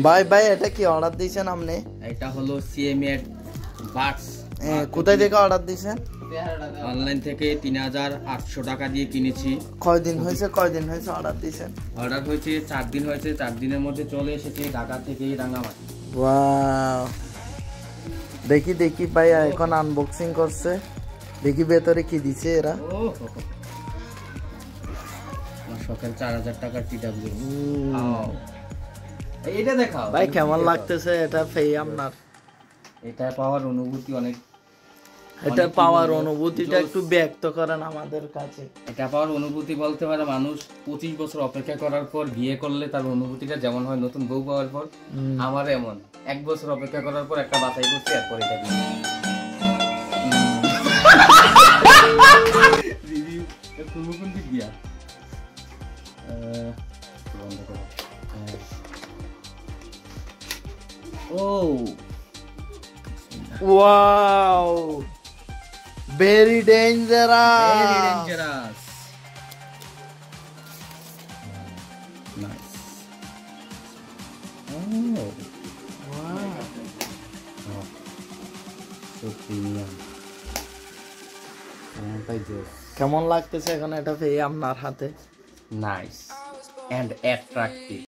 ভাই ভাই এটা কি অর্ডার দিয়েছেন আপনি? এটা হলো সিএমএ বাডস। কোথায় থেকে অর্ডার দিয়েছেন? অনলাইন থেকে ৩৮০০ টাকা দিয়ে কিনেছি। কয়দিন হয়েছে অর্ডার দিয়েছেন? অর্ডার হয়েছে 4 দিন হয়েছে, 4 দিনের মধ্যে চলে এসেছে ঢাকা থেকে রাঙ্গামাটি। ওয়াও, দেখি দেখি ভাই এখন আনবক্সিং করছে, দেখি ভেতরে কি দিছে এরা। আমার শখের 4000 টাকার টিডাব্লিউ। এটা দেখাও ভাই কেমন লাগতেছে এটা পেয়ে আপনার? এটা পাওয়ার অনুভূতি অনেক, এটা পাওয়ার অনুভূতিটা একটু ব্যক্ত করেন আমাদের কাছে। এটা পাওয়ার অনুভূতি বলতে পারে মানুষ 25 বছর অপেক্ষা করার পর বিয়ে করলে তার অনুভূতিটা যেমন হয় নতুন বউ পাওয়ার পর, আমার এমন 1 বছর অপেক্ষা করার পর একটা বাছাই করছি, এরপর এটা রিভিউ কোন দিক দিয়া বন্ধ করো। ও wow, very dangerous. Nice. Wow. So premium. কেমন লাগতেছে এখন এটা পেয়ে আপনার হাতে? Nice and attractive.